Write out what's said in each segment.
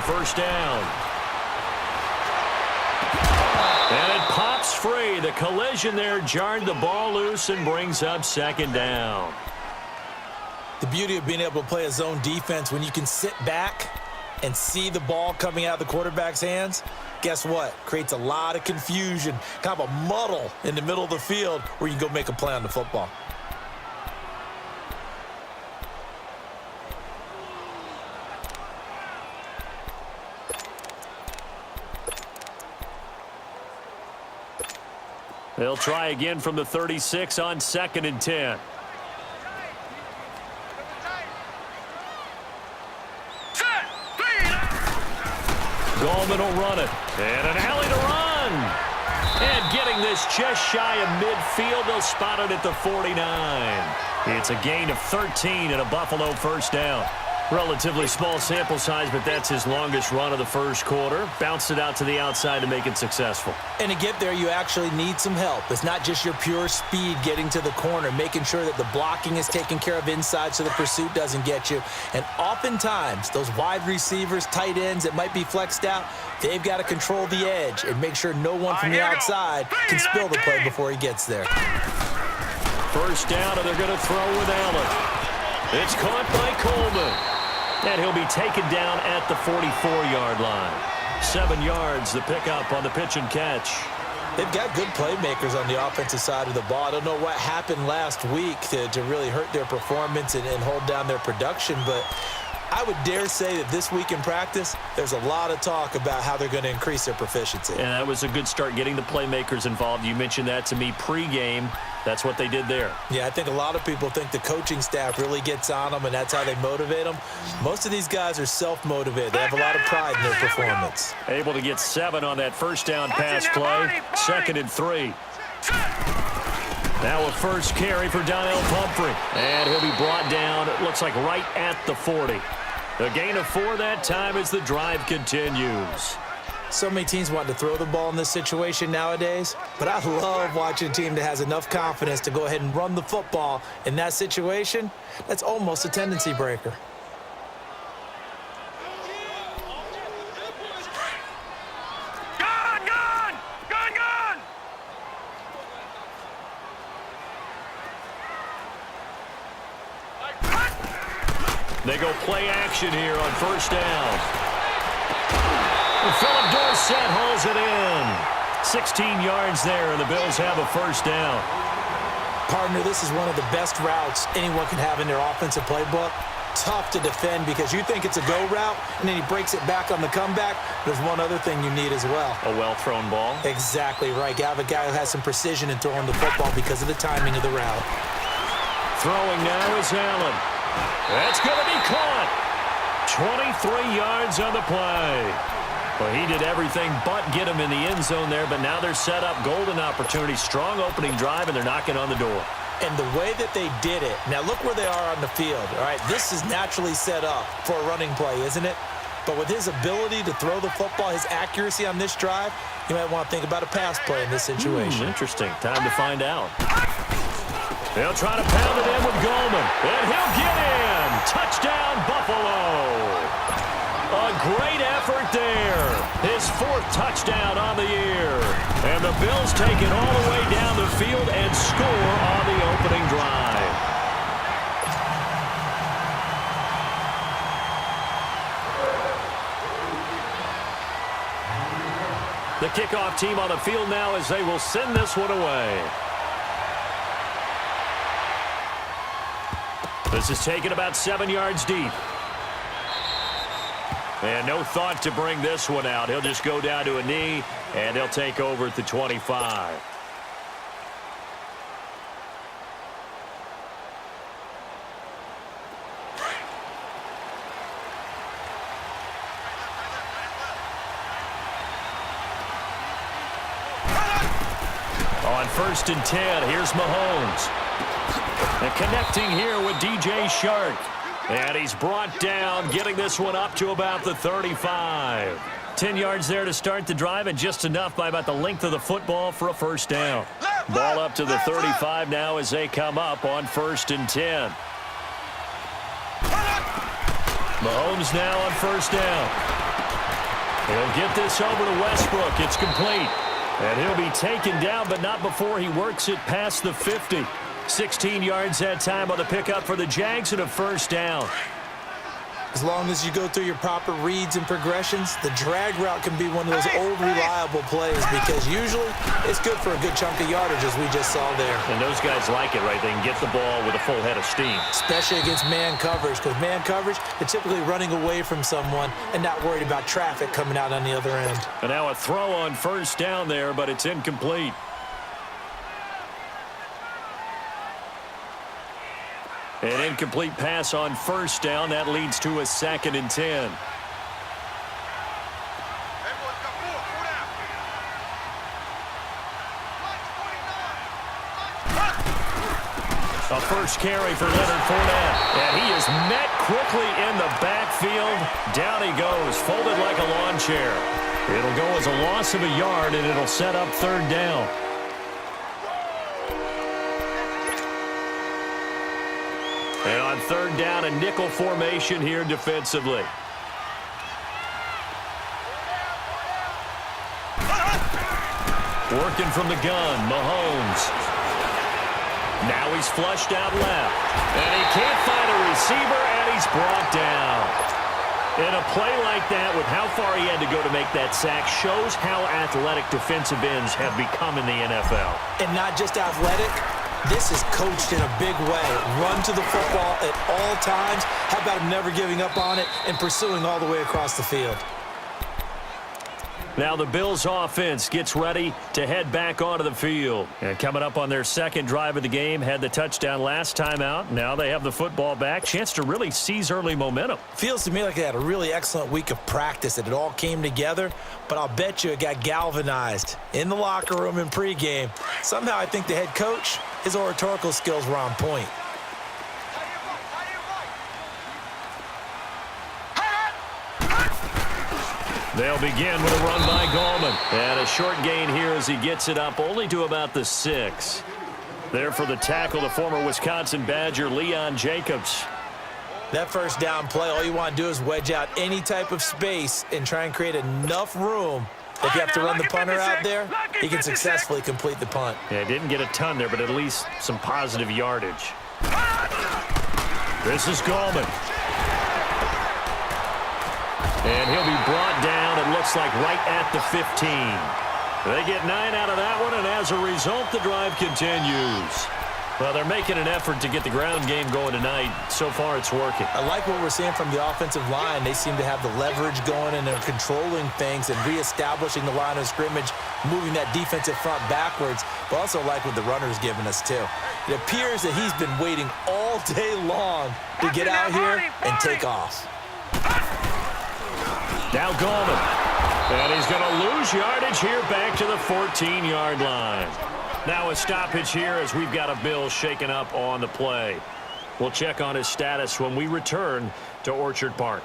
first down. And it pops free. The collision there jarred the ball loose and brings up second down. The beauty of being able to play a zone defense when you can sit back and see the ball coming out of the quarterback's hands, guess what? Creates a lot of confusion, kind of a muddle in the middle of the field where you can go make a play on the football. They'll try again from the 36 on 2nd and 10. Gallman will run it. And an alley to run. And getting this just shy of midfield, they'll spot it at the 49. It's a gain of 13 and a Buffalo first down. Relatively small sample size, but that's his longest run of the first quarter. Bounced it out to the outside to make it successful. And to get there, you actually need some help. It's not just your pure speed getting to the corner, making sure that the blocking is taken care of inside so the pursuit doesn't get you. And oftentimes, those wide receivers, tight ends that might be flexed out, they've got to control the edge and make sure no one from the outside can spill the play before he gets there. First down, and they're going to throw with Allen. It's caught by Coleman. And he'll be taken down at the 44-yard line. 7 yards, the pickup on the pitch and catch. They've got good playmakers on the offensive side of the ball. I don't know what happened last week to really hurt their performance and hold down their production, but I would dare say that this week in practice, there's a lot of talk about how they're going to increase their proficiency. And that was a good start getting the playmakers involved. You mentioned that to me pregame. That's what they did there. Yeah, I think a lot of people think the coaching staff really gets on them, and that's how they motivate them. Most of these guys are self-motivated. They have a lot of pride in their performance. Able to get 7 on that first down pass play. 2nd and 3. Now a first carry for Donnell Pumphrey. And he'll be brought down, it looks like right at the 40. A gain of 4 that time as the drive continues. So many teams want to throw the ball in this situation nowadays, but I love watching a team that has enough confidence to go ahead and run the football in that situation. That's almost a tendency breaker. They go play action here on first down. Philip Dorsett hauls it in. 16 yards there, and the Bills have a first down. Partner, this is one of the best routes anyone can have in their offensive playbook. Tough to defend because you think it's a go route, and then he breaks it back on the comeback. There's one other thing you need as well. A well-thrown ball. Exactly right. You have a guy who has some precision in throwing the football because of the timing of the route. Throwing now is Allen. That's going to be caught. 23 yards on the play. Well, he did everything but get him in the end zone there, but now they're set up. Golden opportunity, strong opening drive, and they're knocking on the door. And the way that they did it, now look where they are on the field. All right, this is naturally set up for a running play, isn't it? But with his ability to throw the football, his accuracy on this drive, you might want to think about a pass play in this situation. Interesting. Time to find out. They'll try to pound it in with Gallman, and he'll get in. Touchdown, Buffalo. A great effort there. His 4th touchdown on the year. And the Bills take it all the way down the field and score on the opening drive. The kickoff team on the field now as they will send this one away. This is taken about 7 yards deep. And no thought to bring this one out. He'll just go down to a knee, and they'll take over at the 25. On 1st and 10, here's Mahomes. And connecting here with DJ Shark. And he's brought down, getting this one up to about the 35. 10 yards there to start the drive, and just enough by about the length of the football for a first down. Ball up to the 35 now as they come up on 1st and 10. Mahomes now on first down. He'll get this over to Westbrook. It's complete. And he'll be taken down, but not before he works it past the 50. 16 yards that time on the pickup for the Jags and a first down. As long as you go through your proper reads and progressions, the drag route can be one of those old reliable plays because usually it's good for a good chunk of yardage, as we just saw there. And those guys like it, right? They can get the ball with a full head of steam. Especially against man coverage, because man coverage, they're typically running away from someone and not worried about traffic coming out on the other end. And now a throw on first down there, but it's incomplete. An incomplete pass on first down. That leads to a 2nd and 10. A first carry for Leonard Fournette. And he is met quickly in the backfield. Down he goes, folded like a lawn chair. It'll go as a loss of a yard, and it'll set up 3rd down. And on 3rd down, a nickel formation here defensively. Working from the gun, Mahomes. Now he's flushed out left. And he can't find a receiver, and he's brought down. In a play like that, with how far he had to go to make that sack, shows how athletic defensive ends have become in the NFL. And not just athletic. This is coached in a big way. Run to the football at all times. How about him never giving up on it and pursuing all the way across the field? Now the Bills offense gets ready to head back onto the field. And coming up on their 2nd drive of the game, had the touchdown last time out. Now they have the football back. Chance to really seize early momentum. Feels to me like they had a really excellent week of practice, that it all came together. But I'll bet you it got galvanized in the locker room in pregame. Somehow I think the head coach, his oratorical skills were on point. They'll begin with a run by Gallman. And a short gain here as he gets it up only to about the 6. There for the tackle, the former Wisconsin Badger, Leon Jacobs. That first down play, all you want to do is wedge out any type of space and try and create enough room. If you have to run the punter out there, he can successfully complete the punt. Yeah, didn't get a ton there, but at least some positive yardage. This is Gallman. And he'll be brought down, it looks like, right at the 15. They get 9 out of that one, and as a result, the drive continues. Well, they're making an effort to get the ground game going tonight. So far, it's working. I like what we're seeing from the offensive line. They seem to have the leverage going, and they're controlling things and reestablishing the line of scrimmage, moving that defensive front backwards. But also like what the runner's giving us, too. It appears that he's been waiting all day long to get out here and take off. Now Gallman. And he's going to lose yardage here back to the 14-yard line. Now a stoppage here as we've got a Bill shaken up on the play. We'll check on his status when we return to Orchard Park.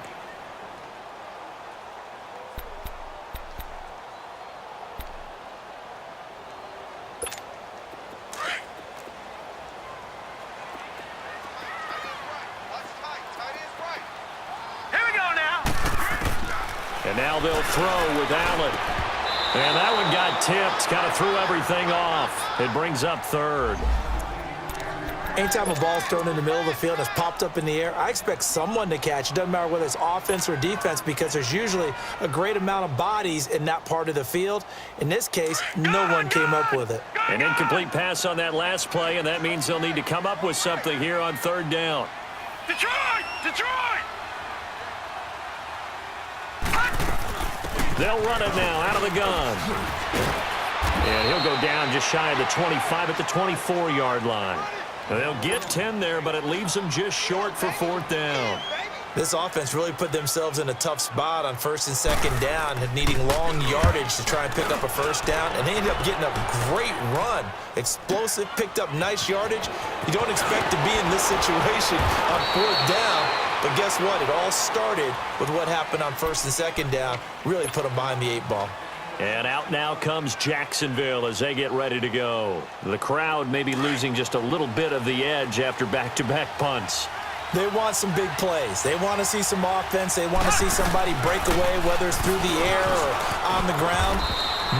And now they'll throw with Allen. And that one got tipped, kind of threw everything off. It brings up 3rd. Anytime a ball's thrown in the middle of the field and it's popped up in the air, I expect someone to catch. It doesn't matter whether it's offense or defense because there's usually a great amount of bodies in that part of the field. In this case, no one came up with it. An incomplete pass on that last play, and that means they'll need to come up with something here on 3rd down. Detroit! Detroit! They'll run it now out of the gun. And he'll go down just shy of the 25 at the 24-yard line. They'll get 10 there, but it leaves them just short for 4th down. This offense really put themselves in a tough spot on 1st and 2nd down, needing long yardage to try and pick up a first down, and they ended up getting a great run. Explosive, picked up nice yardage. You don't expect to be in this situation on 4th down, but guess what? It all started with what happened on 1st and 2nd down. Really put them behind the 8 ball. And out now comes Jacksonville as they get ready to go. The crowd may be losing just a little bit of the edge after back-to-back punts. They want some big plays. They want to see some offense. They want to see somebody break away, whether it's through the air or on the ground.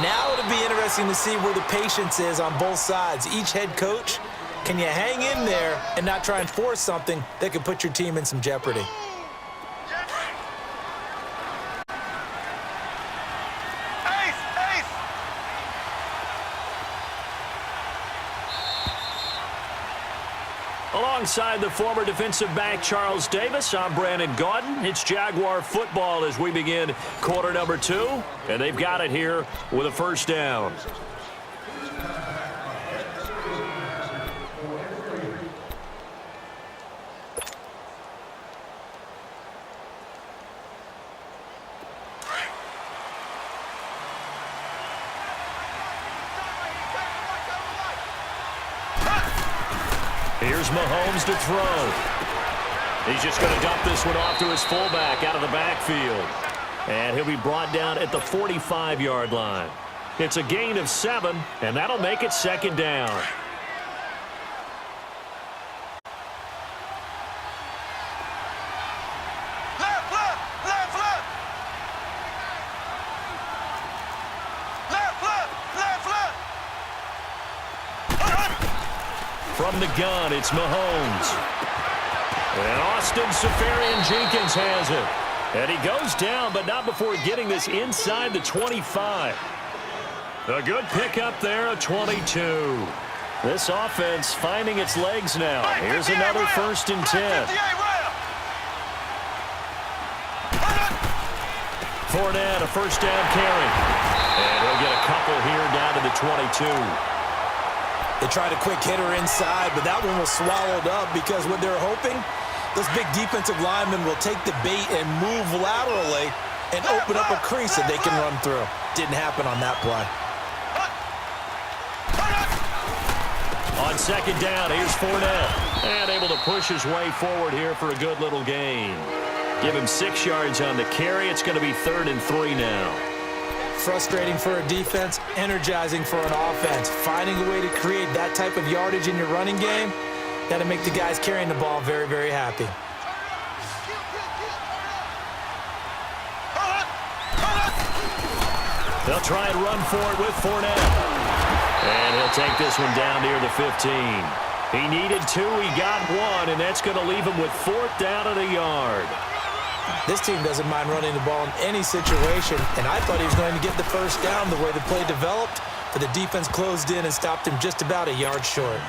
Now it'll be interesting to see where the patience is on both sides. Each head coach, can you hang in there and not try and force something that could put your team in some jeopardy? Alongside the former defensive back Charles Davis, I'm Brandon Gaudin. It's Jaguar football as we begin quarter number 2, and they've got it here with a first down. Here's Mahomes to throw. He's just going to dump this one off to his fullback out of the backfield. And he'll be brought down at the 45-yard line. It's a gain of 7, and that'll make it second down. From the gun, it's Mahomes. And Austin Seferian-Jenkins has it. And he goes down, but not before getting this inside the 25. A good pickup there, a 22. This offense finding its legs now. Here's another 1st and 10. Fournette, a first down carry. And he'll get a couple here down to the 22. They tried a quick hitter inside, but that one was swallowed up because what they're hoping, those big defensive linemen will take the bait and move laterally and open up a crease that they can run through. Didn't happen on that play. On second down, here's Fournette. And able to push his way forward here for a good little gain. Give him 6 yards on the carry. It's going to be 3rd and 3 now. Frustrating for a defense, energizing for an offense. Finding a way to create that type of yardage in your running game, that'll make the guys carrying the ball very, very happy. They'll try and run for it with Fournette. And he'll take this one down near the 15. He needed 2, he got 1, and that's going to leave him with 4th down at a yard. This team doesn't mind running the ball in any situation, and I thought he was going to get the first down the way the play developed, but the defense closed in and stopped him just about a yard short.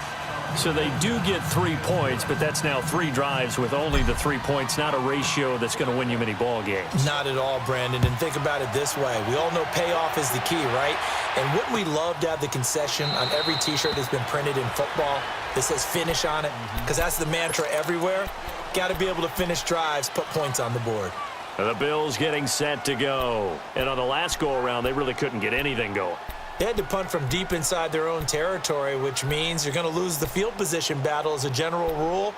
So they do get 3 points, but that's now 3 drives with only the 3 points, not a ratio that's going to win you many ball games. Not at all, Brandon, and think about it this way. We all know payoff is the key, right? And wouldn't we love to have the concession on every T-shirt that's been printed in football that says finish on it? Because that's the mantra everywhere. Got to be able to finish drives, put points on the board. The Bills getting set to go. And on the last go-around, they really couldn't get anything going. They had to punt from deep inside their own territory, which means you're going to lose the field position battle as a general rule.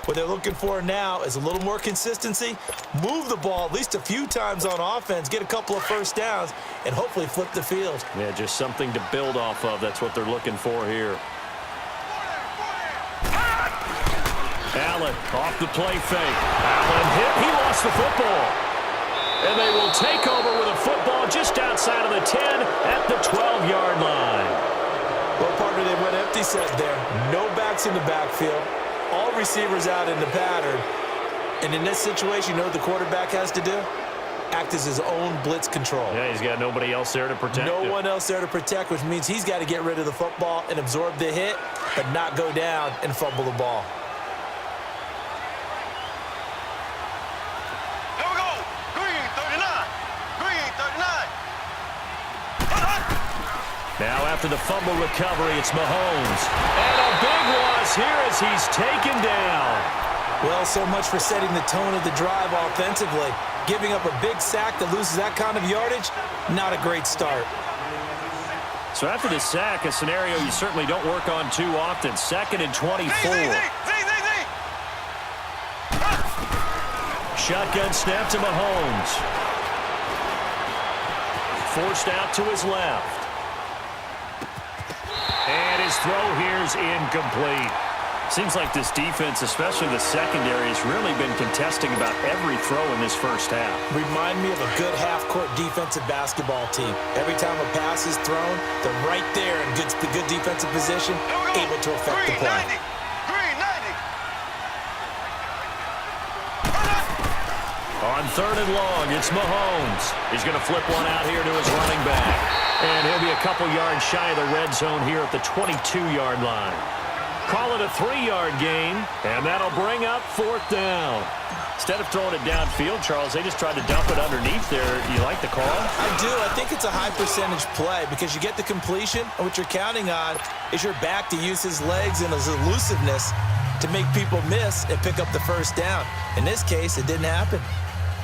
What they're looking for now is a little more consistency, move the ball at least a few times on offense, get a couple of first downs, and hopefully flip the field. Yeah, just something to build off of. That's what they're looking for here. Allen off the play fake. Allen hit. He lost the football. And they will take over with a football just outside of the 10 at the 12-yard line. Well, partner, they went empty set there. No backs in the backfield. All receivers out in the pattern. And in this situation, you know what the quarterback has to do? Act as his own blitz control. Yeah, he's got nobody else there to protect him. No one else there to protect, which means he's got to get rid of the football and absorb the hit, but not go down and fumble the ball. Now after the fumble recovery, it's Mahomes. And a big loss here as he's taken down. Well, so much for setting the tone of the drive offensively. Giving up a big sack that loses that kind of yardage, not a great start. So after the sack, a scenario you certainly don't work on too often. 2nd and 24. Shotgun snap to Mahomes. Forced out to his left. And his throw here's incomplete. Seems like this defense, especially the secondary, has really been contesting about every throw in this first half. Remind me of a good half-court defensive basketball team. Every time a pass is thrown, they're right there in good defensive position, able to affect the play. Green 90. On 3rd and long, it's Mahomes. He's going to flip one out here to his running back. And he'll be a couple yards shy of the red zone here at the 22-yard line. Call it a 3-yard gain, and that'll bring up 4th down. Instead of throwing it downfield, Charles, they just tried to dump it underneath there. Do you like the call? I do. I think it's a high-percentage play because you get the completion, and what you're counting on is your back to use his legs and his elusiveness to make people miss and pick up the first down. In this case, it didn't happen.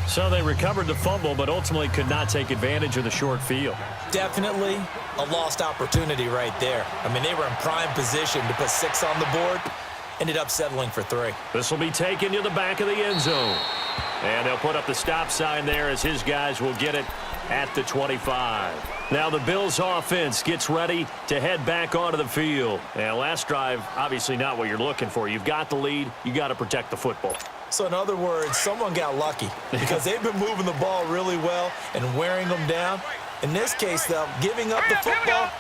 So they recovered the fumble, but ultimately could not take advantage of the short field. Definitely a lost opportunity right there. I mean, they were in prime position to put 6 on the board. Ended up settling for 3. This will be taken to the back of the end zone. And they'll put up the stop sign there as his guys will get it at the 25. Now the Bills offense gets ready to head back onto the field. And last drive, obviously not what you're looking for. You've got the lead. You got to protect the football. So in other words, someone got lucky because they've been moving the ball really well and wearing them down. In this case, though, giving up the football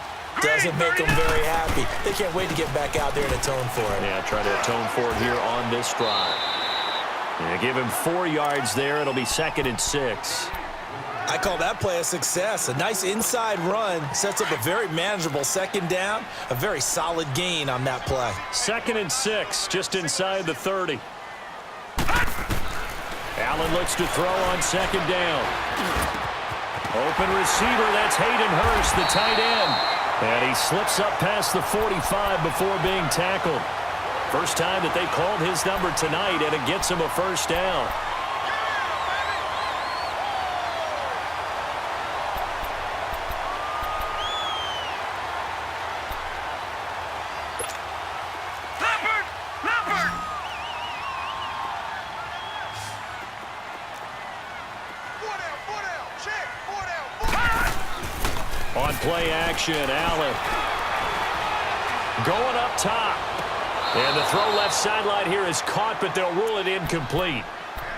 doesn't make them very happy. They can't wait to get back out there and atone for it. Yeah, try to atone for it here on this drive. Yeah, give him 4 yards there. It'll be 2nd and 6. I call that play a success. A nice inside run sets up a very manageable 2nd down, a very solid gain on that play. 2nd and 6, just inside the 30. Allen looks to throw on 2nd down. Open receiver, that's Hayden Hurst, the tight end. And he slips up past the 45 before being tackled. First time that they called his number tonight, and it gets him a first down. On play action, Allen going up top. And the throw left sideline here is caught, but they'll rule it incomplete.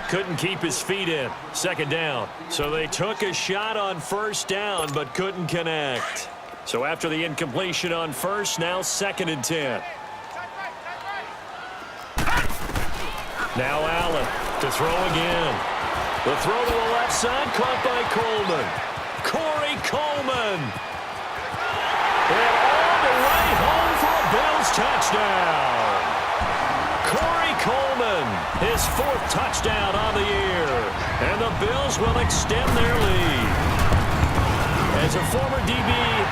Couldn't keep his feet in. 2nd down. So they took a shot on 1st down, but couldn't connect. So after the incompletion on 1st, now 2nd and 10. Now Allen to throw again. The throw to the left side, caught by Coleman. Corey Coleman. And all the way home for a Bills touchdown. Corey Coleman, his 4th touchdown on the year. And the Bills will extend their lead. As a former DB,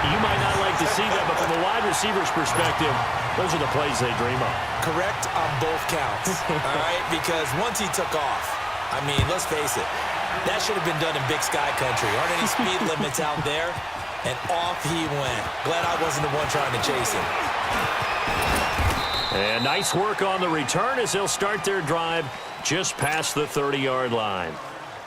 you might not like to see that, but from a wide receiver's perspective, those are the plays they dream of. Correct on both counts, all right? Because once he took off, I mean, let's face it, that should have been done in Big Sky Country. Aren't any speed limits out there? And off he went. Glad I wasn't the one trying to chase him. And nice work on the return as they'll start their drive just past the 30-yard line.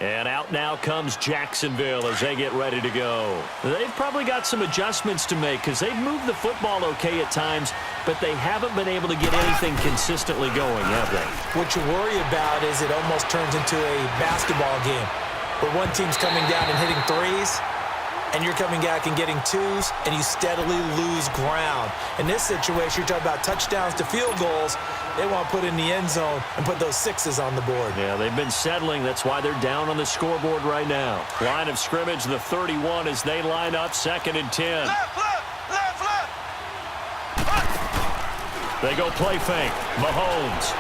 And out now comes Jacksonville as they get ready to go. They've probably got some adjustments to make because they've moved the football okay at times, but they haven't been able to get anything consistently going, have they? What you worry about is it almost turns into a basketball game where one team's coming down and hitting 3s, and you're coming back and getting 2s, and you steadily lose ground. In this situation, you're talking about touchdowns to field goals. They want to put in the end zone and put those 6s on the board. Yeah, they've been settling. That's why they're down on the scoreboard right now. Line of scrimmage, the 31 as they line up, 2nd and 10. Left. They go play fake. Mahomes.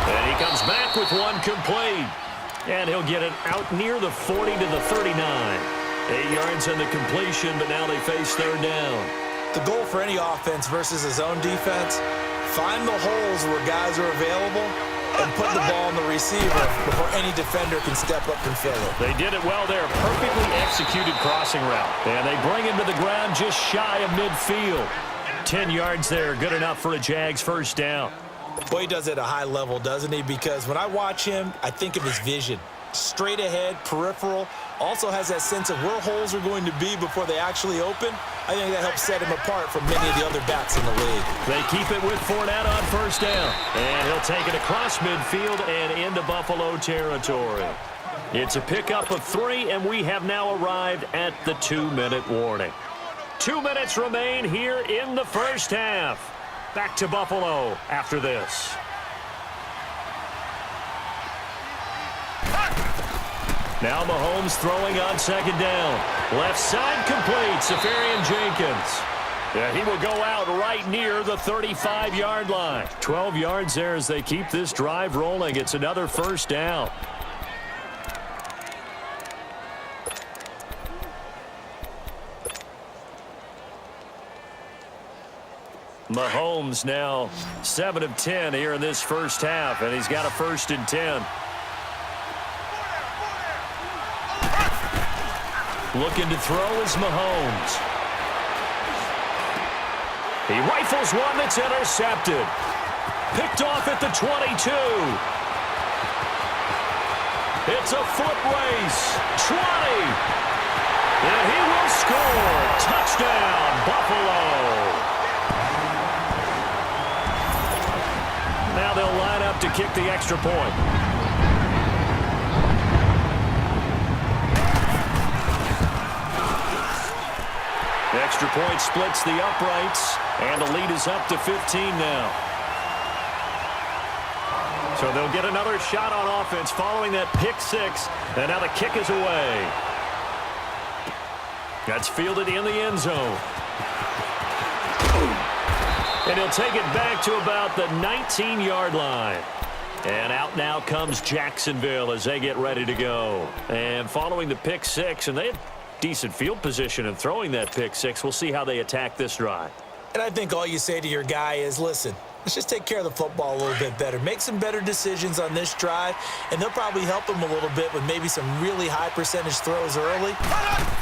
And he comes back with one complete. And he'll get it out near the 40 to the 39. 8 yards on the completion, but now they face 3rd down. The goal for any offense versus his own defense, find the holes where guys are available and put the ball on the receiver before any defender can step up and fill it. They did it well there. Perfectly executed crossing route. And they bring him to the ground just shy of midfield. 10 yards there, good enough for a Jags first down. Boy, he does it at a high level, doesn't he? Because when I watch him, I think of his vision. straight ahead, peripheral, also has that sense of where holes are going to be before they actually open. I think that helps set him apart from many of the other backs in the league. They keep it with Fournette on first down. And he'll take it across midfield and into Buffalo territory. It's a pickup of 3, and we have now arrived at the 2-minute warning. 2 minutes remain here in the first half. Back to Buffalo after this. Now Mahomes throwing on second down. Left side complete, Safarian-Jenkins. Yeah, he will go out right near the 35-yard line. 12 yards there as they keep this drive rolling. It's another first down. Mahomes now 7 of 10 here in this first half, and he's got a 1st and 10. Looking to throw is Mahomes. He rifles one that's intercepted. Picked off at the 22. It's a foot race. 20. And he will score. Touchdown, Buffalo. Now they'll line up to kick the extra point. The extra point splits the uprights, and the lead is up to 15 now. So they'll get another shot on offense following that pick 6, and now the kick is away. That's fielded in the end zone. And he'll take it back to about the 19-yard line. And out now comes Jacksonville as they get ready to go. And following the pick 6, and they had decent field position in throwing that pick 6. We'll see how they attack this drive. And I think all you say to your guy is, listen, let's just take care of the football a little bit better. Make some better decisions on this drive, and they'll probably help him a little bit with maybe some really high percentage throws early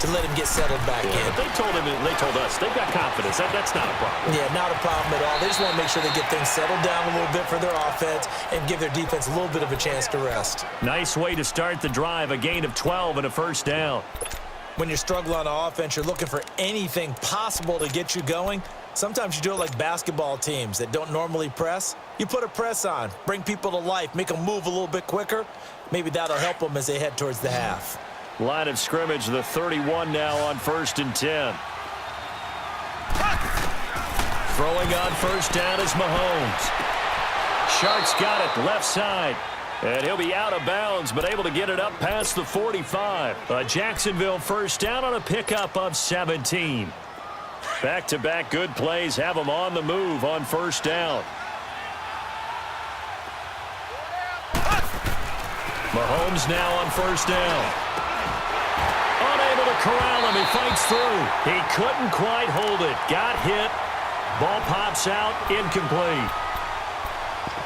to let him get settled back in. They told him, and they told us, they've got confidence. That's not a problem. Yeah, not a problem at all. They just want to make sure they get things settled down a little bit for their offense and give their defense a little bit of a chance to rest. Nice way to start the drive, a gain of 12 and a first down. When you're struggling on offense, you're looking for anything possible to get you going. Sometimes you do it like basketball teams that don't normally press. You put a press on, bring people to life, make them move a little bit quicker. Maybe that'll help them as they head towards the half. Line of scrimmage, the 31 now on 1st and 10. Throwing on first down is Mahomes. Shark's got it left side. And he'll be out of bounds, but able to get it up past the 45. A Jacksonville first down on a pickup of 17. Back-to-back good plays have them on the move on first down. Mahomes now on first down. Unable to corral him. He fights through. He couldn't quite hold it. Got hit. Ball pops out. Incomplete.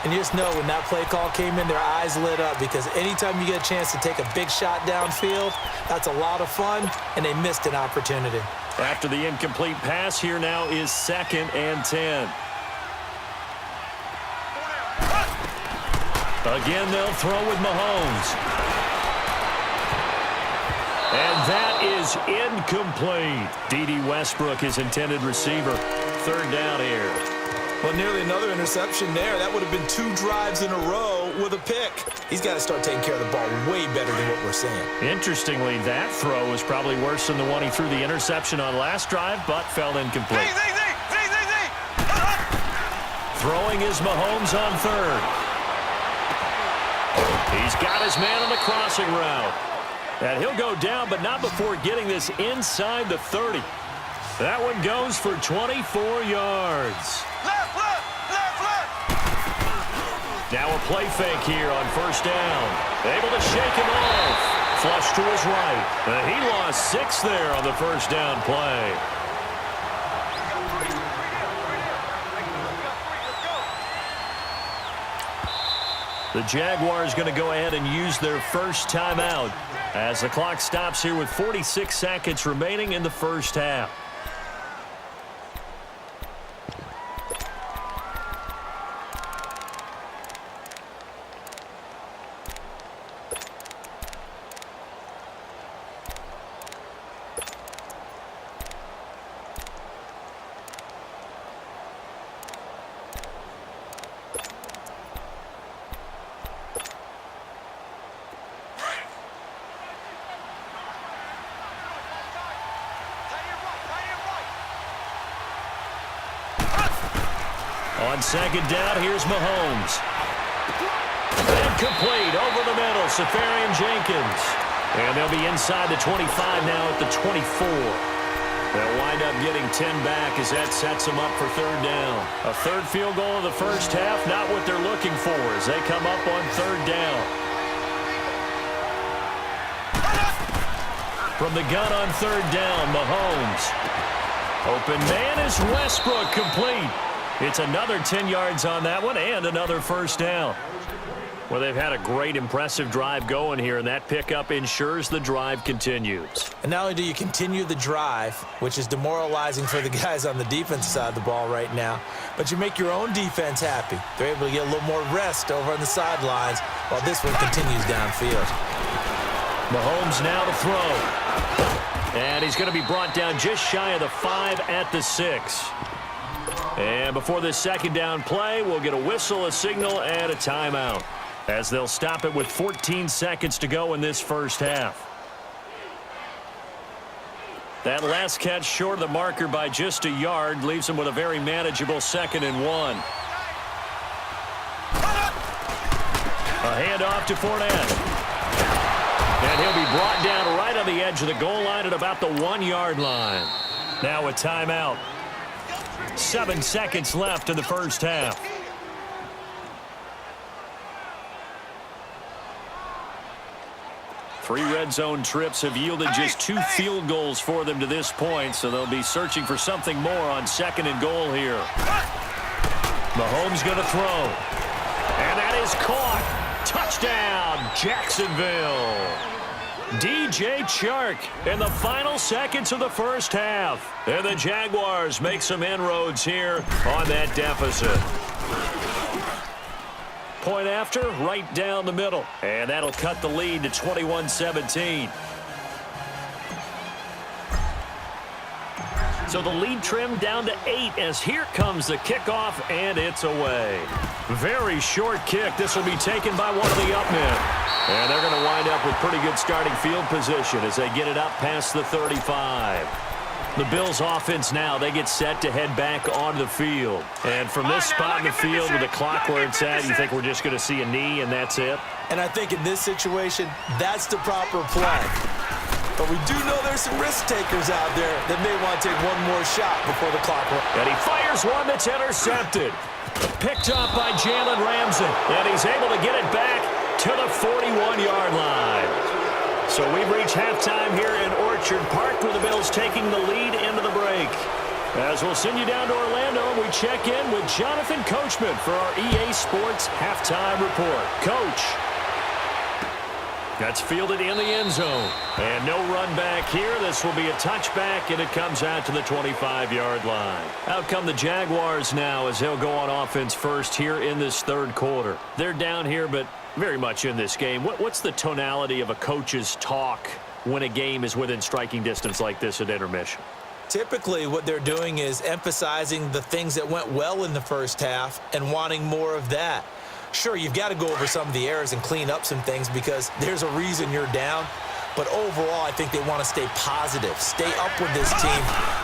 And you just know when that play call came in, their eyes lit up because anytime you get a chance to take a big shot downfield, that's a lot of fun, and they missed an opportunity. After the incomplete pass, here now is 2nd and 10. Again, they'll throw with Mahomes. And that is incomplete. D.D. Westbrook, his intended receiver. 3rd down here. Well, nearly another interception there. That would have been 2 drives in a row with a pick. He's got to start taking care of the ball way better than what we're seeing. Interestingly, that throw was probably worse than the one he threw the interception on last drive, but fell incomplete. Throwing is Mahomes on 3rd. He's got his man on the crossing route. And he'll go down, but not before getting this inside the 30. That one goes for 24 yards. Now a play fake here on first down. Able to shake him off. Flush to his right. And he lost 6 there on the first down play. The Jaguars going to go ahead and use their first timeout as the clock stops here with 46 seconds remaining in the first half. On second down, here's Mahomes. Incomplete over the middle, Safarian-Jenkins. And they'll be inside the 25 now at the 24. They'll wind up getting 10 back as that sets them up for third down. A third field goal of the first half, not what they're looking for as they come up on third down. From the gun on third down, Mahomes. Open man is Westbrook, complete. It's another 10 yards on that one and another first down. Well, they've had a great, impressive drive going here, and that pickup ensures the drive continues. And not only do you continue the drive, which is demoralizing for the guys on the defensive side of the ball right now, but you make your own defense happy. They're able to get a little more rest over on the sidelines while this one continues downfield. Mahomes now to throw. And he's going to be brought down just shy of the 5 at the 6. And before this second down play, we'll get a whistle, a signal, and a timeout, as they'll stop it with 14 seconds to go in this first half. That last catch short of the marker by just a yard leaves them with a very manageable 2nd and 1. A handoff to Fournette. And he'll be brought down right on the edge of the goal line at about the 1-yard line. Now a timeout. 7 seconds left in the first half. Three red zone trips have yielded just 2 field goals for them to this point, so they'll be searching for something more on 2nd and goal here. Mahomes going to throw. And that is caught. Touchdown, Jacksonville. DJ Chark in the final seconds of the first half. And the Jaguars make some inroads here on that deficit. Point after, right down the middle. And that'll cut the lead to 21-17. So the lead trimmed down to 8 as here comes the kickoff, and it's away. Very short kick. This will be taken by one of the up men. And they're going to wind up with pretty good starting field position as they get it up past the 35. The Bills offense now, they get set to head back onto the field. And from this spot in the field with the clock where it's at, you think we're just going to see a knee and that's it? And I think in this situation, that's the proper play. But we do know there's some risk takers out there that may want to take one more shot before the clock runs. And he fires one that's intercepted. Picked up by Jalen Ramsey. And he's able to get it back to the 41-yard line. So we've reached halftime here in Orchard Park with the Bills taking the lead into the break. As we'll send you down to Orlando, we check in with Jonathan Coachman for our EA Sports Halftime Report. Coach. That's fielded in the end zone. And no run back here. This will be a touchback, and it comes out to the 25-yard line. Out come the Jaguars now as they'll go on offense first here in this third quarter. They're down here, but very much in this game. What's the tonality of a coach's talk when a game is within striking distance like this at intermission? Typically, what they're doing is emphasizing the things that went well in the first half and wanting more of that. Sure, you've got to go over some of the errors and clean up some things because there's a reason you're down. But overall, I think they want to stay positive, stay up with this team.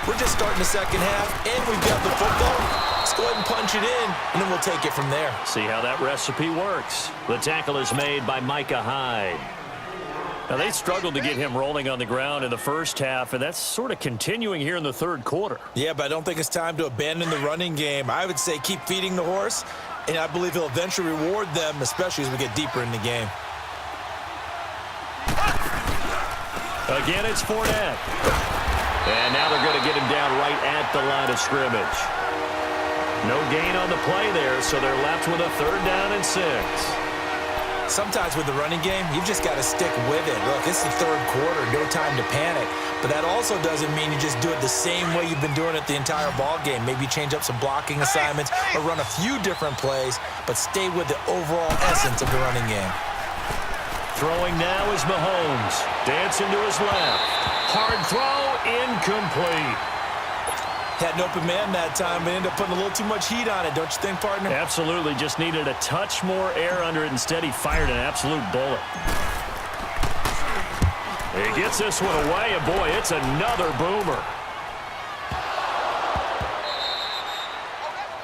We're just starting the second half, and we've got the football. Let's go ahead and punch it in, and then we'll take it from there. See how that recipe works. The tackle is made by Micah Hyde. Now, they struggled to get him rolling on the ground in the first half, and that's sort of continuing here in the third quarter. Yeah, but I don't think it's time to abandon the running game. I would say keep feeding the horse, and I believe he'll eventually reward them, especially as we get deeper in the game. Again, it's Fournette. And now they're going to get him down right at the line of scrimmage. No gain on the play there, so they're left with a 3rd down and 6. Sometimes with the running game, you've just got to stick with it. Look, it's the third quarter, no time to panic. But that also doesn't mean you just do it the same way you've been doing it the entire ball game. Maybe change up some blocking assignments or run a few different plays, but stay with the overall essence of the running game. Throwing now is Mahomes. Dancing to his left. Hard throw, incomplete. Had an open man that time, but ended up putting a little too much heat on it, don't you think, partner? Absolutely. Just needed a touch more air under it. Instead, he fired an absolute bullet. He gets this one away, and boy, it's another boomer.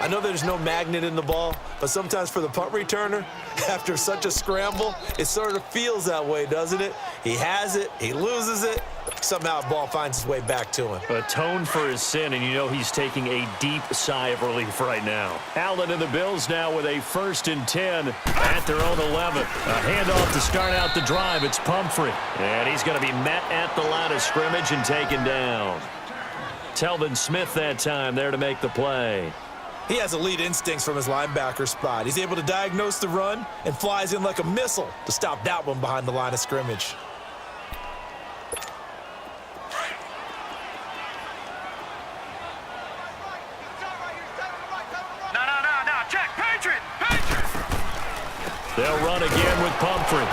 I know there's no magnet in the ball, but sometimes for the punt returner, after such a scramble, it sort of feels that way, doesn't it? He has it, he loses it, somehow the ball finds its way back to him. Atone for his sin, and you know he's taking a deep sigh of relief right now. Allen and the Bills now with a 1st and 10 at their own 11. A handoff to start out the drive. It's Pumphrey, and he's going to be met at the line of scrimmage and taken down. Telvin Smith that time there to make the play. He has elite instincts from his linebacker spot. He's able to diagnose the run and flies in like a missile to stop that one behind the line of scrimmage. No, check, Patriot! They'll run again with Pumphrey.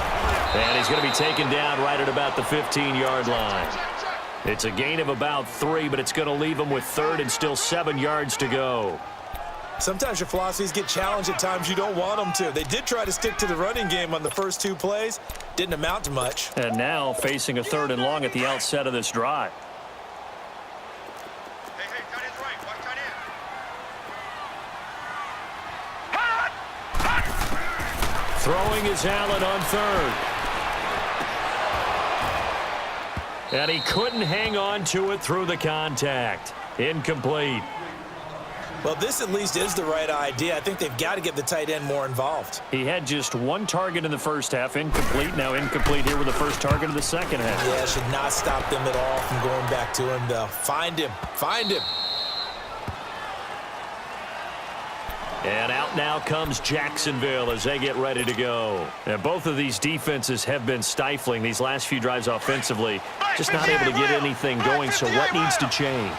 And he's going to be taken down right at about the 15-yard line. It's a gain of about 3, but it's going to leave him with 3rd and still 7 yards to go. Sometimes your philosophies get challenged at times you don't want them to. They did try to stick to the running game on the first 2 plays. Didn't amount to much. And now facing a 3rd and long at the outset of this drive. Hey, tight end's right. Watch tight end. Throwing is Allen on 3rd. And he couldn't hang on to it through the contact. Incomplete. Well, this at least is the right idea. I think they've got to get the tight end more involved. He had just 1 target in the first half. Incomplete. Now incomplete here with the first target of the second half. Yeah, should not stop them at all from going back to him, though. Find him. Find him. And out now comes Jacksonville as they get ready to go. And both of these defenses have been stifling these last few drives offensively. Just not able to get anything going, so what needs to change?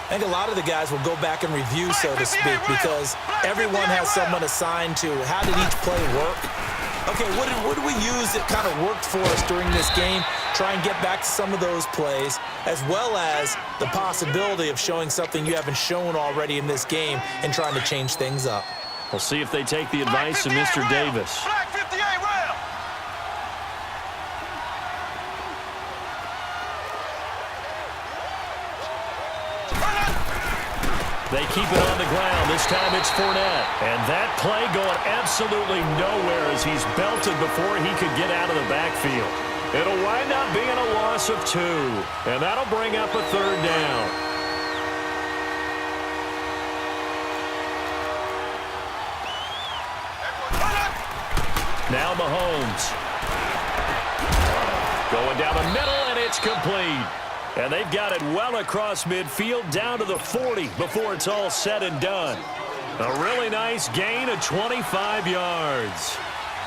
I think a lot of the guys will go back and review, so to speak, because everyone has someone assigned to how did each play work. Okay, what did we use that kind of worked for us during this game? Try and get back to some of those plays, as well as the possibility of showing something you haven't shown already in this game and trying to change things up. We'll see if they take the advice of Mr. Davis. Black 58 rail. They keep it on the ground. This time it's Fournette. And that play going absolutely nowhere as he's belted before he could get out of the backfield. It'll wind up being a loss of 2. And that'll bring up a 3rd down. Now Mahomes. Going down the middle, and it's complete. And they've got it well across midfield down to the 40 before it's all said and done. A really nice gain of 25 yards.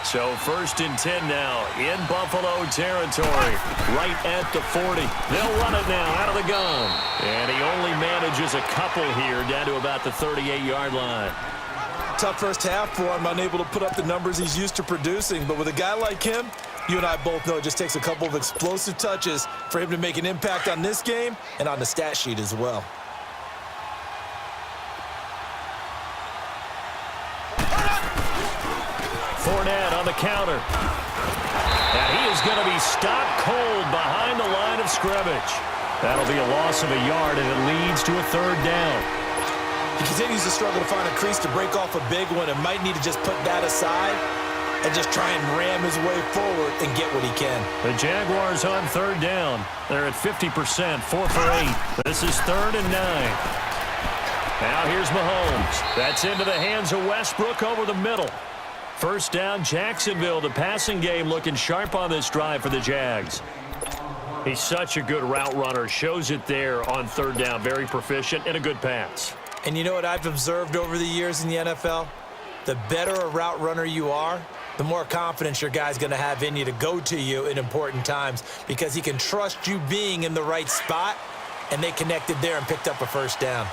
So 1st and 10 now in Buffalo territory, right at the 40. They'll run it now out of the gun. And he only manages a couple here down to about the 38-yard line. Tough first half for him, unable to put up the numbers he's used to producing. But with a guy like him, you and I both know it just takes a couple of explosive touches for him to make an impact on this game and on the stat sheet as well. Fournette on the counter. And he is going to be stopped cold behind the line of scrimmage. That'll be a loss of a yard, and it leads to a 3rd down. He continues to struggle to find a crease to break off a big one and might need to just put that aside and just try and ram his way forward and get what he can. The Jaguars on 3rd down. They're at 50%, 4 for 8. This is 3rd and 9. Now here's Mahomes. That's into the hands of Westbrook over the middle. 1st down, Jacksonville. The passing game looking sharp on this drive for the Jags. He's such a good route runner. Shows it there on 3rd down. Very proficient and a good pass. And you know what I've observed over the years in the NFL? The better a route runner you are, the more confidence your guy's going to have in you to go to you in important times because he can trust you being in the right spot, and they connected there and picked up a 1st down.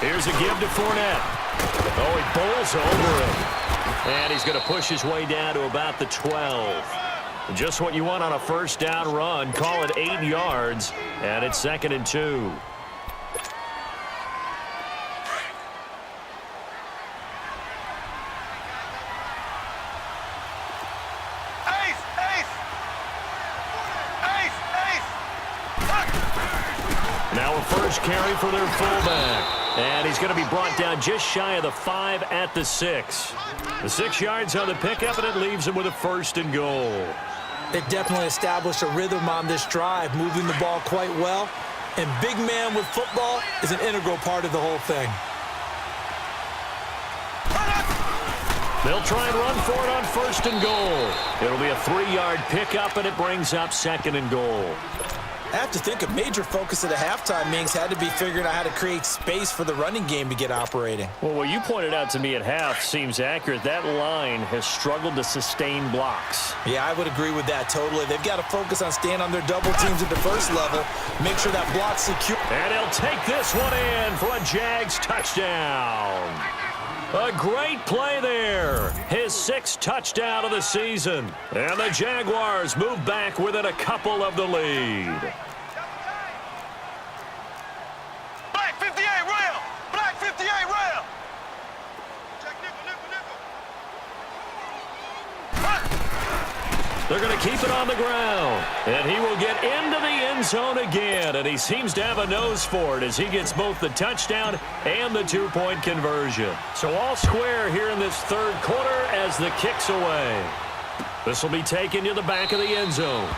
Here's a give to Fournette. Oh, he bowls over him. And he's going to push his way down to about the 12. Just what you want on a 1st down run. Call it 8 yards, and it's 2nd and 2. first carry for their fullback. And he's going to be brought down just shy of the 5 at the 6. The 6 yards on the pickup, and it leaves him with a 1st and goal. They've definitely established a rhythm on this drive, moving the ball quite well. And big man with football is an integral part of the whole thing. They'll try and run for it on 1st and goal. It'll be a 3-yard pickup, and it brings up 2nd and goal. I have to think a major focus at the halftime means had to be figuring out how to create space for the running game to get operating. Well, what you pointed out to me at half seems accurate. That line has struggled to sustain blocks. Yeah, I would agree with that totally. They've got to focus on staying on their double teams at the first level, make sure that block's secure. And he'll take this one in for a Jags touchdown. A great play there. His 6th touchdown of the season. And the Jaguars move back within a couple of the lead. Black 58 rail. Black 58 rail. Check nickel. They're going to keep it on the ground. And he will get into the end zone again. And he seems to have a nose for it as he gets both the touchdown and the 2-point conversion. So all square here in this 3rd quarter as the kick's away. This will be taken to the back of the end zone.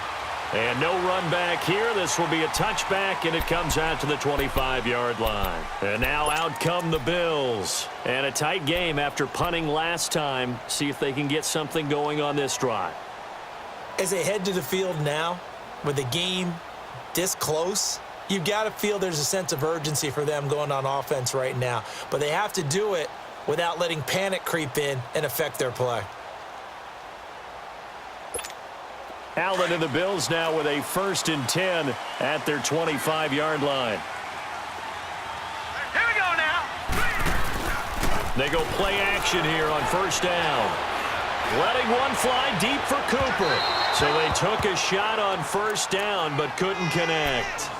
And no run back here. This will be a touchback, and it comes out to the 25-yard line. And now out come the Bills. And a tight game after punting last time. See if they can get something going on this drive. As they head to the field now, with the game this close, you've got to feel there's a sense of urgency for them going on offense right now. But they have to do it without letting panic creep in and affect their play. Allen and the Bills now with a 1st and 10 at their 25-yard line. Here we go now. They go play action here on 1st down. Letting one fly deep for Cooper. So they took a shot on 1st down but couldn't connect.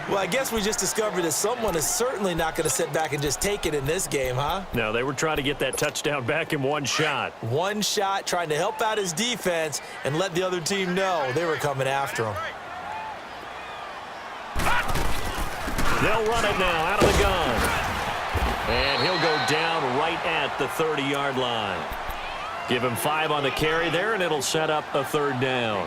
Well, I guess we just discovered that someone is certainly not going to sit back and just take it in this game, huh? No, they were trying to get that touchdown back in one shot. One shot, trying to help out his defense and let the other team know they were coming after him. They'll run it now out of the gun. And he'll go down right at the 30-yard line. Give him 5 on the carry there, and it'll set up a 3rd down.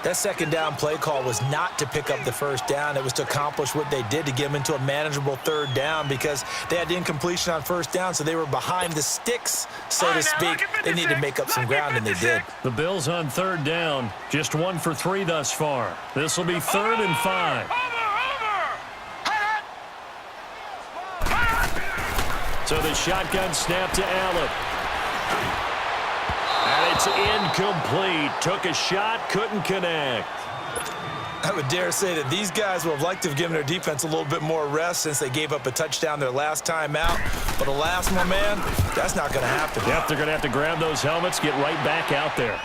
That 2nd down play call was not to pick up the 1st down. It was to accomplish what they did to get them into a manageable 3rd down because they had incompletion on 1st down, so they were behind the sticks, so to speak. They needed to make up some ground, and they did. The Bills on 3rd down, just 1 for 3 thus far. This will be 3rd and 5. So the shotgun snap to Allen. And it's incomplete. Took a shot, couldn't connect. I would dare say that these guys would have liked to have given their defense a little bit more rest since they gave up a touchdown their last time out. But alas, my man, that's not going to happen. Yep, they're going to have to grab those helmets, get right back out there.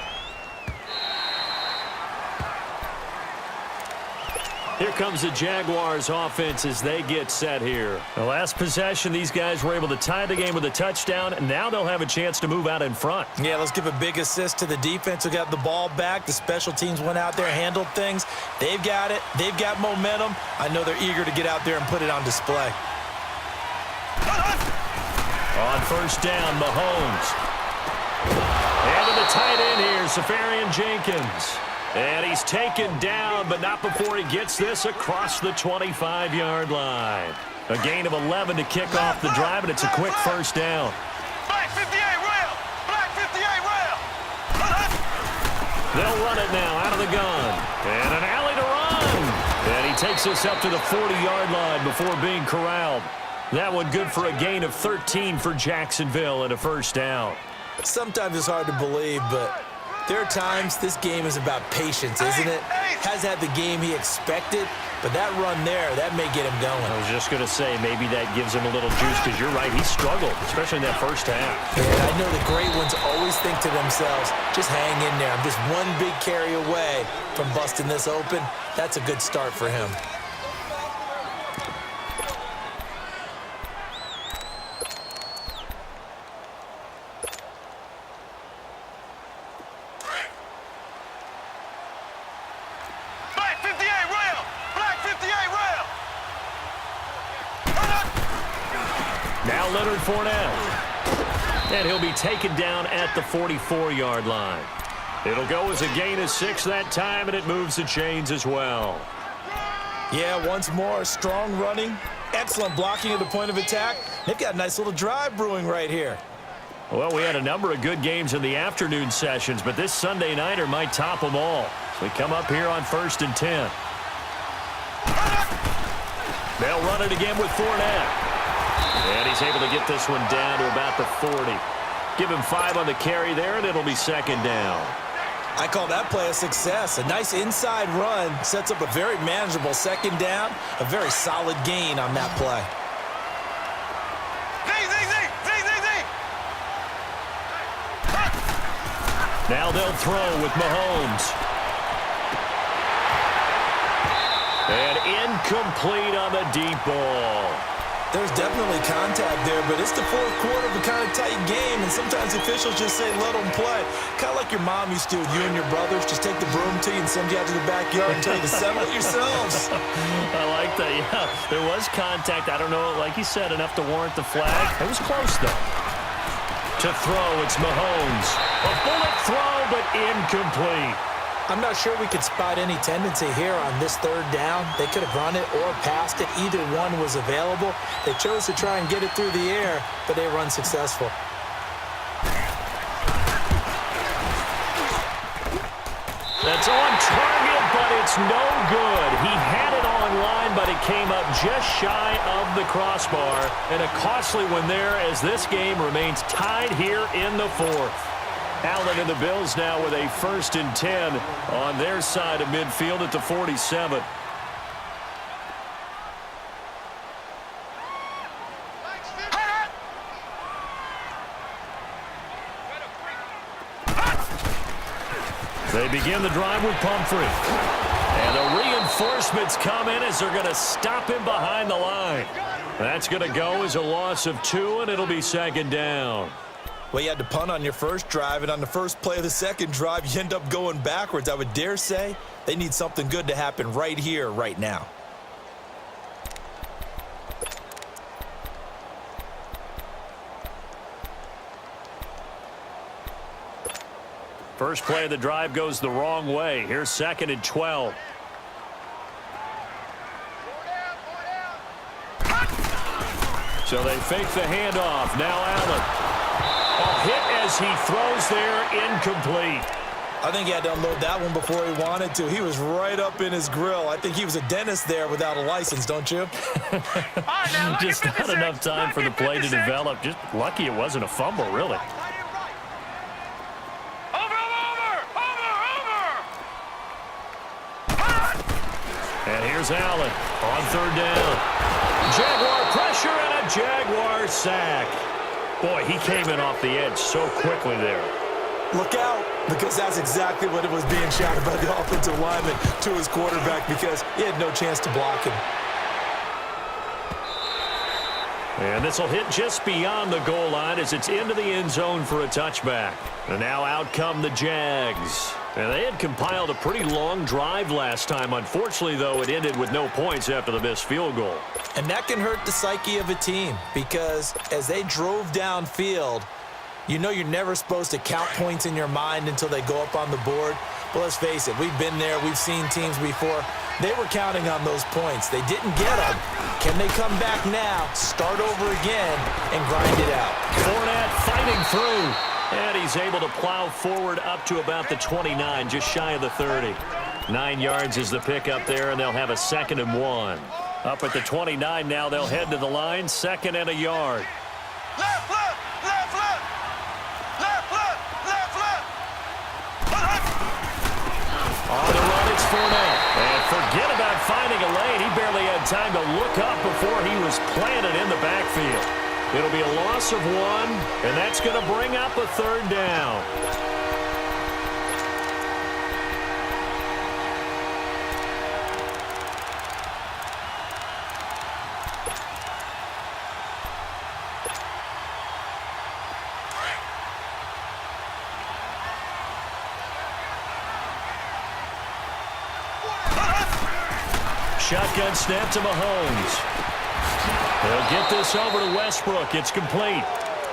Here comes the Jaguars offense as they get set here. The last possession, these guys were able to tie the game with a touchdown, and now they'll have a chance to move out in front. Yeah, let's give a big assist to the defense who got the ball back. The special teams went out there, handled things. They've got it. They've got momentum. I know they're eager to get out there and put it on display. On 1st down, Mahomes. And to the tight end here, Safarian-Jenkins. And he's taken down, but not before he gets this across the 25-yard line. A gain of 11 to kick off the drive, and it's a quick 1st down. Black 58 rail. Black 58 rail. They'll run it now out of the gun. And an alley to run. And he takes us up to the 40-yard line before being corralled. That one good for a gain of 13 for Jacksonville and a 1st down. Sometimes it's hard to believe, but there are times this game is about patience, isn't it? Has had the game he expected, but that run there, that may get him going. I was just going to say, maybe that gives him a little juice, because you're right, he struggled, especially in that 1st half. And I know the great ones always think to themselves, just hang in there. I'm just one big carry away from busting this open. That's a good start for him. Now Leonard Fournette. And he'll be taken down at the 44-yard line. It'll go as a gain of 6 that time, and it moves the chains as well. Yeah, once more, strong running, excellent blocking at the point of attack. They've got a nice little drive brewing right here. Well, we had a number of good games in the afternoon sessions, but this Sunday nighter might top them all. So we come up here on 1st and 10. They'll run it again with Fournette. And he's able to get this one down to about the 40. Give him 5 on the carry there, and it'll be 2nd down. I call that play a success. A nice inside run sets up a very manageable 2nd down. A very solid gain on that play. Now they'll throw with Mahomes. And incomplete on the deep ball. There's definitely contact there, but it's the 4th quarter of a kind of tight game, and sometimes officials just say let them play. Kind of like your mom used to with you and your brothers. Just take the broom to you and send you out to the backyard and tell you to settle it yourselves. I like that, yeah. There was contact. I don't know, like you said, enough to warrant the flag. It was close, though. To throw, it's Mahomes. A bullet throw, but incomplete. I'm not sure we could spot any tendency here on this 3rd down. They could have run it or passed it. Either one was available. They chose to try and get it through the air, but they were unsuccessful. That's on target, but it's no good. He had it on line, but it came up just shy of the crossbar. And a costly one there as this game remains tied here in the 4th. Allen and the Bills now with a 1st and 10 on their side of midfield at the 47. They begin the drive with Pumphrey. And the reinforcements come in as they're going to stop him behind the line. That's going to go as a loss of 2, and it'll be 2nd down. Well, you had to punt on your first drive, and on the first play of the 2nd drive, you end up going backwards. I would dare say they need something good to happen right here, right now. First play of the drive goes the wrong way. Here's 2nd and 12. So they fake the handoff. Now Allen. A hit as he throws there, incomplete. I think he had to unload that one before he wanted to. He was right up in his grill. I think he was a dentist there without a license, don't you? Just not enough time for the play to develop. Just lucky it wasn't a fumble, really. And here's Allen on 3rd down. Jaguar pressure and a Jaguar sack. Boy, he came in off the edge so quickly there. Look out, because that's exactly what it was being shouted by the offensive lineman to his quarterback, because he had no chance to block him. And this will hit just beyond the goal line as it's into the end zone for a touchback. And now out come the Jags. And they had compiled a pretty long drive last time. Unfortunately, though, it ended with no points after the missed field goal. And that can hurt the psyche of a team, because as they drove downfield, you know you're never supposed to count points in your mind until they go up on the board. But let's face it, we've been there. We've seen teams before. They were counting on those points. They didn't get them. Can they come back now, start over again, and grind it out? Fournette fighting through. And he's able to plow forward up to about the 29, just shy of the 30. 9 yards is the pickup there, and they'll have a 2nd and 1. Up at the 29 now, they'll head to the line, 2nd and a yard. Left, left, left, left. Left, left, left, left. On the run, it's Fournette. And forget about finding a lane. He barely had time to look up before he was planted in the backfield. It'll be a loss of 1, and that's going to bring up a 3rd down. Shotgun snap to Mahomes. He'll get this over to Westbrook. It's complete.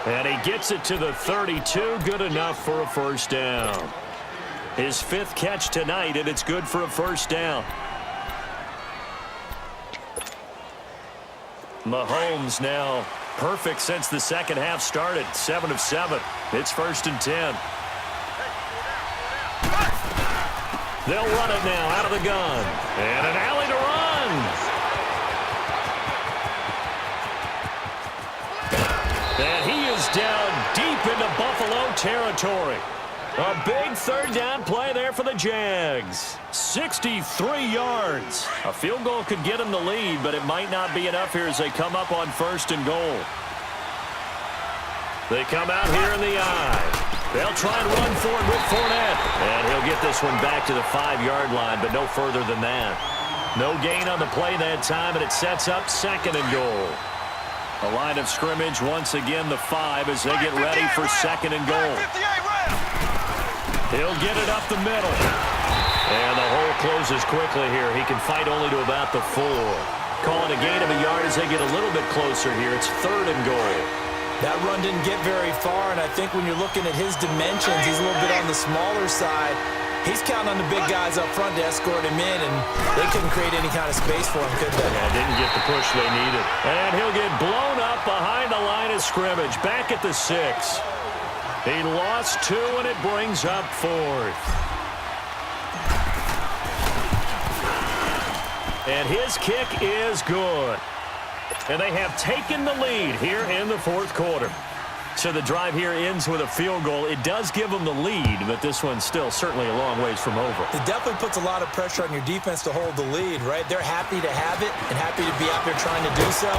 And he gets it to the 32. Good enough for a first down. His 5th catch tonight, and it's good for a first down. Mahomes now perfect since the second half started. 7 of 7. It's 1st and 10. They'll run it now out of the gun. And an alley to run. And he is down deep into Buffalo territory. A big third down play there for the Jags. 63 yards. A field goal could get him the lead, but it might not be enough here as they come up on 1st and goal. They come out here in the eye. They'll try and run for it with Fournette. And he'll get this one back to the 5-yard line, but no further than that. No gain on the play that time, and it sets up 2nd and goal. A line of scrimmage once again, the 5, as they get ready for 2nd and goal. He'll get it up the middle. And the hole closes quickly here. He can fight only to about the 4. Calling a gain of a yard as they get a little bit closer here. It's 3rd and goal. That run didn't get very far, and I think when you're looking at his dimensions, he's a little bit on the smaller side. He's counting on the big guys up front to escort him in, and they couldn't create any kind of space for him, could they? Yeah, didn't get the push they needed. And he'll get blown up behind the line of scrimmage, back at the 6. He lost 2, and it brings up 4th. And his kick is good. And they have taken the lead here in the 4th quarter. So the drive here ends with a field goal. It does give them the lead, but this one's still certainly a long ways from over. It definitely puts a lot of pressure on your defense to hold the lead, right? They're happy to have it and happy to be out there trying to do so.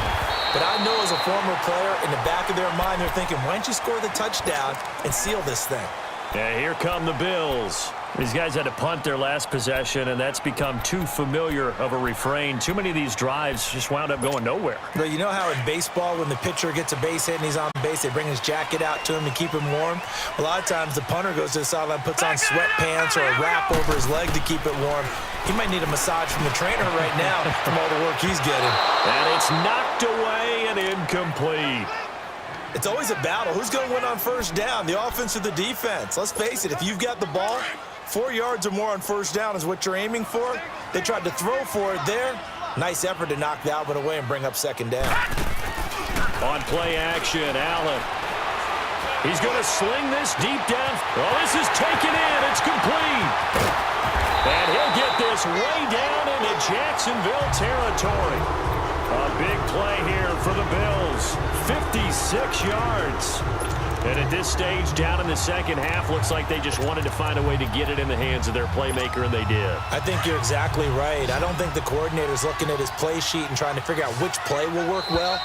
But I know as a former player, in the back of their mind, they're thinking, why don't you score the touchdown and seal this thing? Yeah, here come the Bills. These guys had to punt their last possession, and that's become too familiar of a refrain. Too many of these drives just wound up going nowhere. But you know how in baseball, when the pitcher gets a base hit and he's on base, they bring his jacket out to him to keep him warm? A lot of times the punter goes to the sideline, puts on sweatpants or a wrap over his leg to keep it warm. He might need a massage from the trainer right now from all the work he's getting. And it's knocked away and incomplete. It's always a battle. Who's going to win on first down, the offense or the defense? Let's face it, if you've got the ball, 4 yards or more on first down is what you're aiming for. They tried to throw for it there. Nice effort to knock Dalvin away and bring up 2nd down. On play action, Allen. He's going to sling this deep down. Oh, this is taken in. It's complete. And he'll get this way down into Jacksonville territory. A big play here for the Bills. 56 yards. And at this stage, down in the second half, looks like they just wanted to find a way to get it in the hands of their playmaker, and they did. I think you're exactly right. I don't think the coordinator's looking at his play sheet and trying to figure out which play will work well.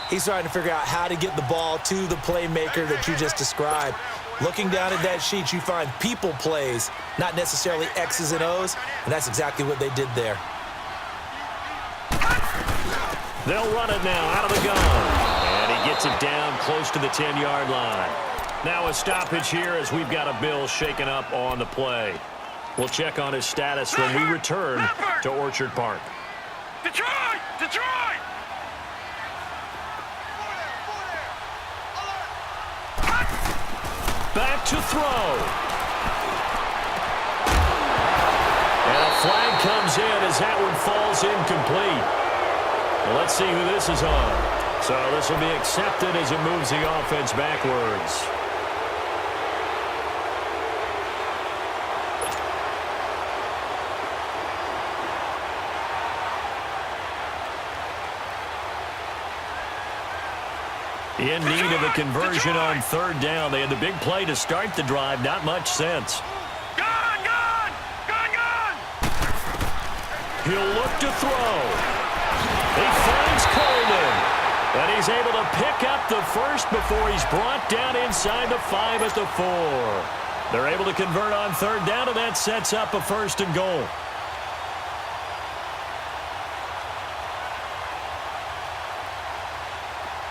He's trying to figure out how to get the ball to the playmaker that you just described. Looking down at that sheet, you find people plays, not necessarily X's and O's, and that's exactly what they did there. They'll run it now out of the gun. And he gets it down close to the 10-yard line. Now a stoppage here as we've got a Bill shaken up on the play. We'll check on his status when we return to Orchard Park. Detroit! Detroit! Back to throw. And a flag comes in as that one falls incomplete. Well, let's see who this is on. So this will be accepted as it moves the offense backwards. In need of a conversion on 3rd down. They had the big play to start the drive. Not much sense. Gun! Gun! Gun! Gun! He'll look to throw. He finds Coleman. And he's able to pick up the first before he's brought down inside the 5 at the 4. They're able to convert on 3rd down, and that sets up a 1st and goal.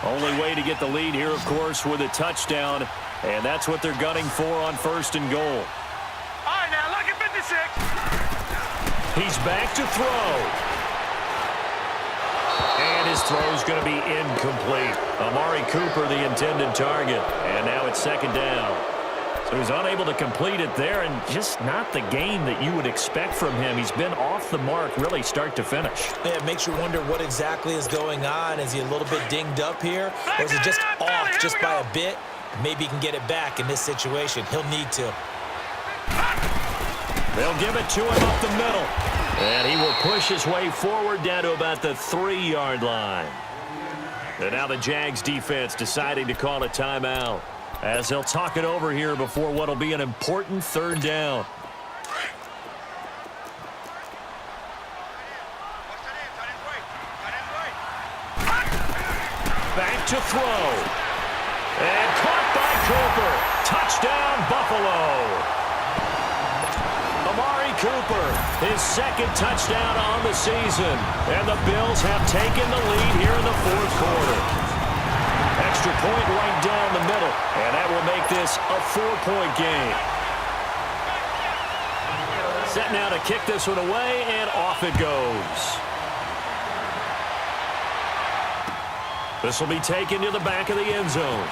Only way to get the lead here, of course, with a touchdown. And that's what they're gunning for on 1st and goal. All right, now, look at 56. He's back to throw. And his throw's going to be incomplete. Amari Cooper, the intended target. And now it's second down. So he's unable to complete it there, and just not the game that you would expect from him. He's been off the mark really start to finish. Yeah, it makes you wonder what exactly is going on. Is he a little bit dinged up here? Or is it just off just by a bit? Maybe he can get it back in this situation. He'll need to. They'll give it to him up the middle. And he will push his way forward down to about the 3-yard line. And now the Jags defense deciding to call a timeout, as they'll talk it over here before what will be an important third down. Back to throw. And caught by Cooper. Touchdown, Buffalo. Amari Cooper, his second touchdown on the season. And the Bills have taken the lead here in the fourth quarter. Extra point right down the middle, and that will make this a 4-point game. Set now to kick this one away, and off it goes. This will be taken to the back of the end zone.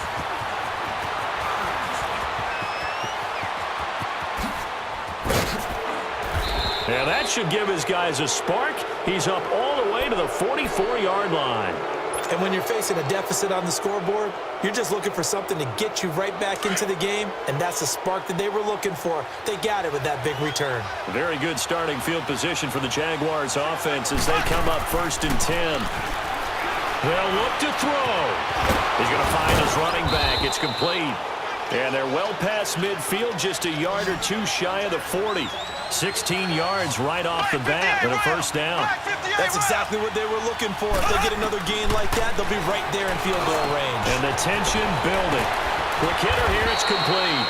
And that should give his guys a spark. He's up all the way to the 44-yard line. And when you're facing a deficit on the scoreboard, you're just looking for something to get you right back into the game, and that's the spark that they were looking for. They got it with that big return. Very good starting field position for the Jaguars offense as they come up 1st and 10. They'll look to throw. He's going to find his running back. It's complete. And they're well past midfield, just a yard or two shy of the 40. 16 yards right off the bat and a first down. That's exactly what they were looking for. If they get another gain like that, they'll be right there in field goal range. And the tension building. Quick hitter here, it's complete.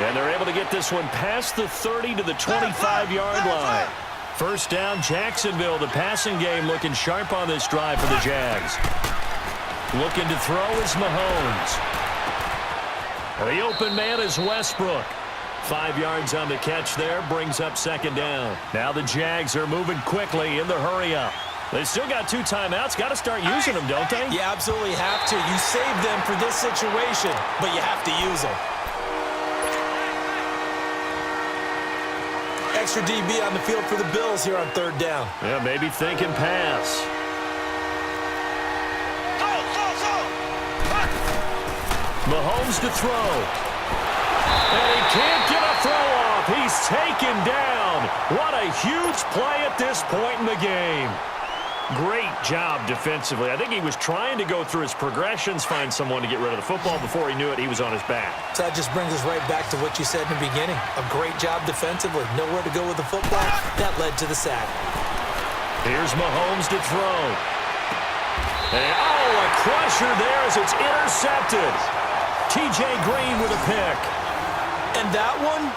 And they're able to get this one past the 30 to the 25-yard line. First down, Jacksonville. The passing game looking sharp on this drive for the Jags. Looking to throw is Mahomes. The open man is Westbrook. 5 yards on the catch there, brings up second down. Now the Jags are moving quickly in the hurry-up. They still got 2 timeouts. Got to start using them, don't they? You absolutely have to. You save them for this situation, but you have to use them. Extra DB on the field for the Bills here on third down. Yeah, maybe thinking pass. Mahomes to throw. And he can't get a throw off. He's taken down. What a huge play at this point in the game. Great job defensively. I think he was trying to go through his progressions, find someone to get rid of the football. Before he knew it, he was on his back. So that just brings us right back to what you said in the beginning. A great job defensively. Nowhere to go with the football. That led to the sack. Here's Mahomes to throw. And, a crusher there as it's intercepted. T.J. Green with a pick. And that one,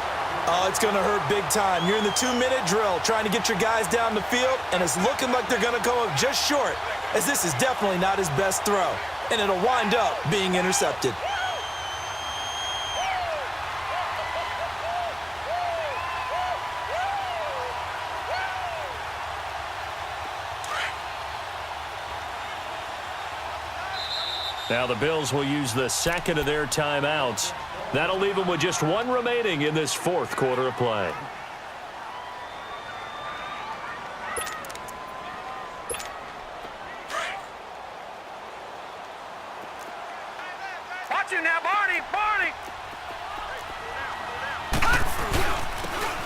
it's going to hurt big time. You're in the 2-minute drill trying to get your guys down the field, and it's looking like they're going to come up just short, as this is definitely not his best throw. And it'll wind up being intercepted. Now the Bills will use the second of their timeouts. That'll leave them with just 1 remaining in this fourth quarter of play. Watch him now, Barney!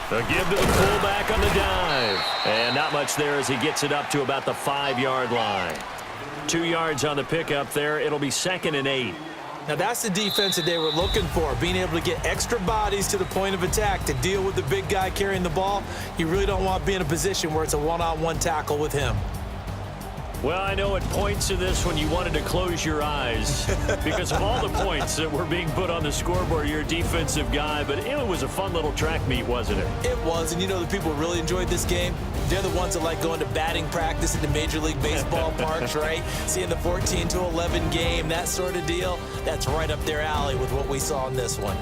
A give to the fullback on the dive. And not much there as he gets it up to about the 5-yard line. 2 yards on the pickup there. It'll be 2nd and 8. Now that's the defense that they were looking for, being able to get extra bodies to the point of attack to deal with the big guy carrying the ball. You really don't want to be in a position where it's a one-on-one tackle with him. Well, I know at points in this when you wanted to close your eyes because of all the points that were being put on the scoreboard. You're a defensive guy, but it was a fun little track meet, wasn't it? It was, and you know the people really enjoyed this game? They're the ones that like going to batting practice in the Major League Baseball parks, right? Seeing the 14-11 game, that sort of deal. That's right up their alley with what we saw in this one.